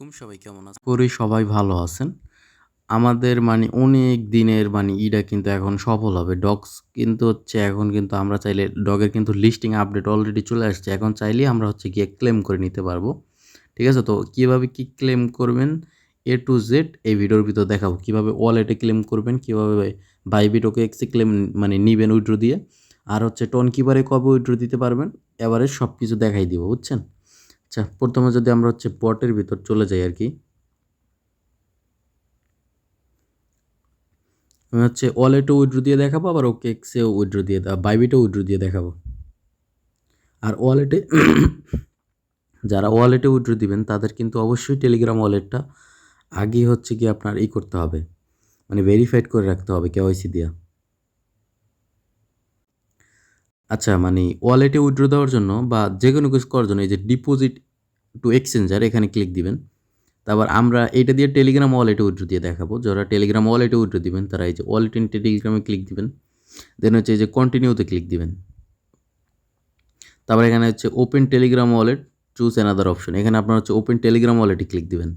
আলাইকুম, সবাই কেমন আছেন? করি সবাই ভালো আছেন। আমাদের অনেক দিনের ইটা কিন্তু এখন সফল হবে। ডগস কিন্তু হচ্ছে এখন কিন্তু আমরা চাইলে ডগের কিন্তু লিস্টিং আপডেট অলরেডি চলে আসছে। এখন চাইলেই আমরা হচ্ছে গিয়ে ক্লেম করে নিতে পারবো। ঠিক আছে? তো কিভাবে কি ক্লেম করবেন A to Z এই ভিডিওর ভিতর দেখাবো। কিভাবে ওয়ালেটে ক্লেম করবেন, কিভাবে বাইবিট OKX ক্লেম নিবেন উইথড্র দিয়ে। আর হচ্ছে টোন কিপারে কবে উইথড্র দিতে পারবেন, এভারেজ সবকিছু দেখাই দিব, বুঝছেন? আচ্ছা, প্রথমে যদি আমরা হচ্ছে বটের ভিতর চলে যাই আর কি। আমি হচ্ছে ওয়ালেটও উইথড্র দিয়ে দেখাবো, আবার OKX-এও উইথড্র দিয়ে বাইবিটও উইথড্র দিয়ে দেখাবো। আর ওয়ালেটে যারা ওয়ালেটে উইথড্র দিবেন তাদের কিন্তু অবশ্যই টেলিগ্রাম ওয়ালেটটা আগেই হচ্ছে কি আপনার করতে হবে, ভেরিফাইড করে রাখতে হবে KYC দিয়া। আচ্ছা, ওয়ালেটে উইথড্র দেওয়ার জন্য বা যে কোনো কিছু করার জন্য এই যে ডিপোজিট টু এক্সচেঞ্জার এখানে ক্লিক দিবেন। তারপর আমরা এইটা দিয়ে টেলিগ্রাম ওয়ালেটে উইথড্র দিয়ে দেখাবো। যারা টেলিগ্রাম ওয়ালেটে উইথড্র দিবেন তারা এই যে ওয়ালেট ইন টেলিগ্রামে ক্লিক দিবেন। দেন হচ্ছে এই যে কন্টিনিউতে ক্লিক দিবেন। তারপর এখানে হচ্ছে open Telegram wallet, choose another option. এখানে আপনার হচ্ছে ওপেন টেলিগ্রাম ওয়ালেটে ক্লিক দিবেন।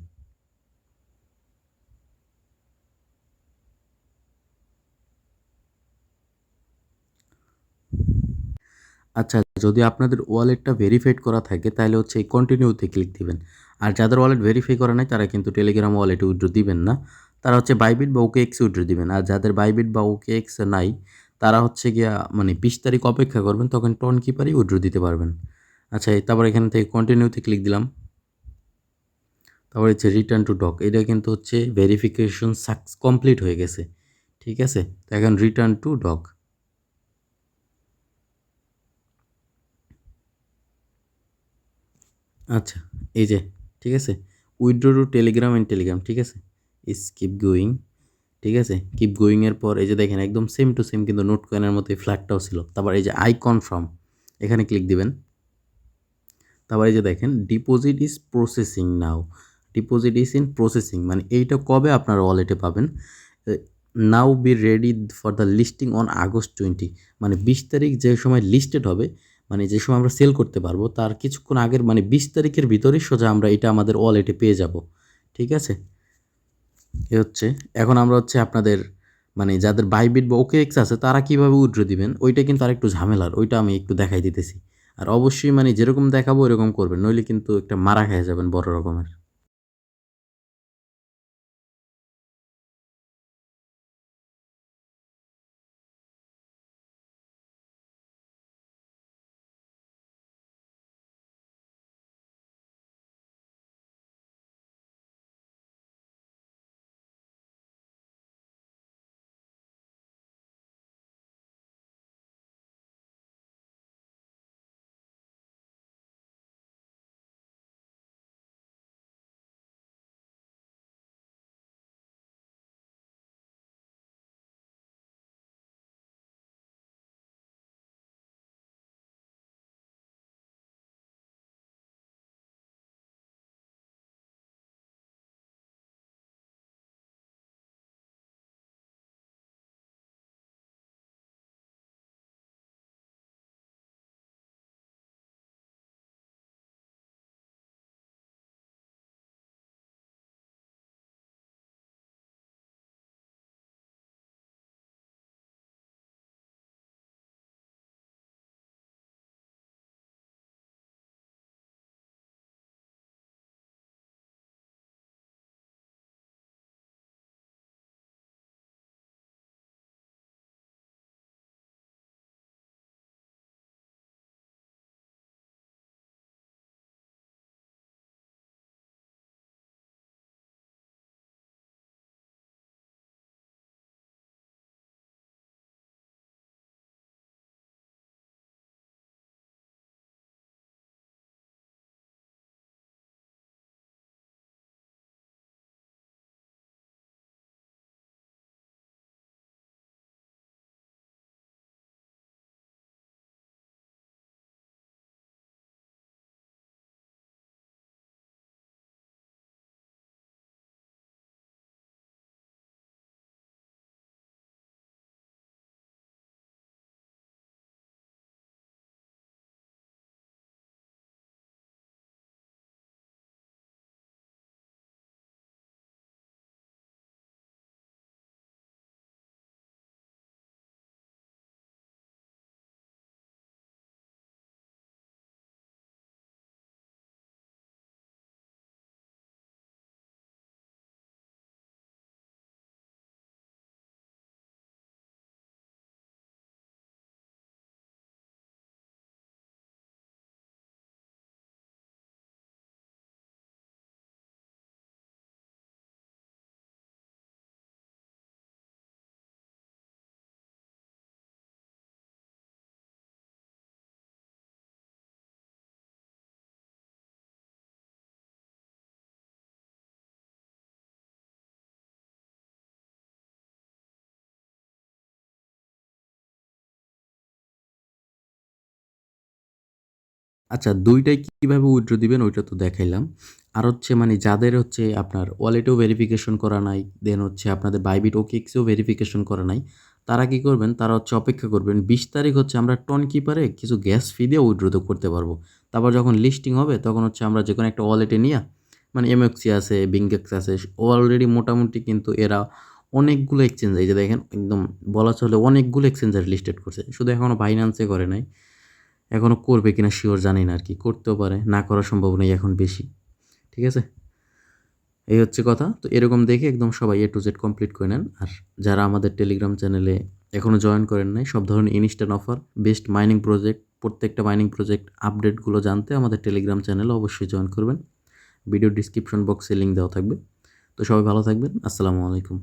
আচ্ছা, যদি আপনাদের ওয়ালেটটা ভেরিফাইড করা থাকে তাহলে হচ্ছে এই কন্টিনিউতে ক্লিক দিবেন। আর যাদের ওয়ালেট ভেরিফাই করা নাই তারা কিন্তু টেলিগ্রাম ওয়ালেটে উইথড্র দিবেন না। তারা হচ্ছে বাইবিট বা OKX উইথড্র দিবেন। আর যাদের বাইবিট বা OKX নাই তারা হচ্ছে গিয়া 20 তারিখ অপেক্ষা করবেন, তখন টোন কিপারই উইথড্র দিতে পারবেন। আচ্ছা, তারপর এখান থেকে কন্টিনিউতে ক্লিক দিলাম। তারপর হচ্ছে রিটার্ন টু ডক, এটা কিন্তু হচ্ছে ভেরিফিকেশন কমপ্লিট হয়ে গেছে। ঠিক আছে, তো এখন রিটার্ন টু ডক। আচ্ছা, এই যে ঠিক আছে, withdraw two Telegram and Telegram, ঠিক আছে, ইস কিপ গোয়িং। ঠিক আছে, কিপ গোয়িংয়ের পর এই যে দেখেন একদম সেম টু সেম কিন্তু নোট কয়েনের মতো এই ফ্ল্যাগটাও ছিল। তারপর এই যে আই কনফার্ম, এখানে ক্লিক দিবেন। তারপর এই যে দেখেন deposit is processing now, deposit is in processing, এইটা কবে আপনার ওয়ালেটে পাবেন। Now be ready for the listing on August 20, 20 তারিখ যে সময় লিস্টেড হবে, যে সময় আমরা সেল করতে পারবো তার কিছুক্ষণ আগের 20 তারিখের ভিতরেই সোজা আমরা এটা আমাদের ওয়ালেটে পেয়ে যাব। ঠিক আছে, এ হচ্ছে এখন আমরা হচ্ছে আপনাদের যাদের বাইবিট বা OKX আছে তারা কীভাবে উইথড্র দিবেন ওইটা কিন্তু আরেকটু ঝামেলার, ওইটা আমি একটু দেখাই দিতেছি। আর অবশ্যই যেরকম দেখাবো এরকম করবেন, নইলে কিন্তু একটা মারা খেয়ে যাবেন বড় রকমের। আচ্ছা, ২ টাই কিভাবে উইথড্র দিবেন ওইটা তো দেখাইলাম। আর হচ্ছে মানে যাদের হচ্ছে আপনার ওয়ালেটেও ভেরিফিকেশন করা নাই, দেন হচ্ছে আপনাদের বাইবিট ওকেক্সেও ভেরিফিকেশন করা নাই, তারা কি করবেন? তারা হচ্ছে অপেক্ষা করবেন। ২০ তারিখ হচ্ছে আমরা টোন কিপারে কিছু গ্যাস ফি দিয়ে উইথড্র তো করতে পারবো। তারপর যখন লিস্টিং হবে তখন হচ্ছে আমরা যেকোনো একটা ওয়ালেটে নিয়া মানে এমএক্সি আছে, বিংকেক্স আছে, অলরেডি মোটামুটি কিন্তু এরা অনেকগুলো এক্সচেঞ্জ এই যে দেখেন একদম বলা চলে অনেকগুলো এক্সচেঞ্জার লিস্টেড করছে। শুধু এখনও বাইন্যান্সে করে নাই। এখনও করবে কিনা শিওর জানি না আর কি, করতেও পারে, না করার সম্ভাবনাই এখন বেশি। ঠিক আছে, এই হচ্ছে কথা। তো এরকম দেখে একদম সবাই এ টু জেড কমপ্লিট করে নেন। আর যারা আমাদের টেলিগ্রাম চ্যানেলে এখনও জয়েন করেন নাই, সব ধরনের instant offer, best mining project, প্রত্যেকটা মাইনিং প্রজেক্ট আপডেটগুলো জানতে আমাদের টেলিগ্রাম চ্যানেলে অবশ্যই জয়েন করবেন। ভিডিও ডিসক্রিপশন বক্সে লিঙ্ক দেওয়া থাকবে। তো সবাই ভালো থাকবেন। আসসালামু আলাইকুম।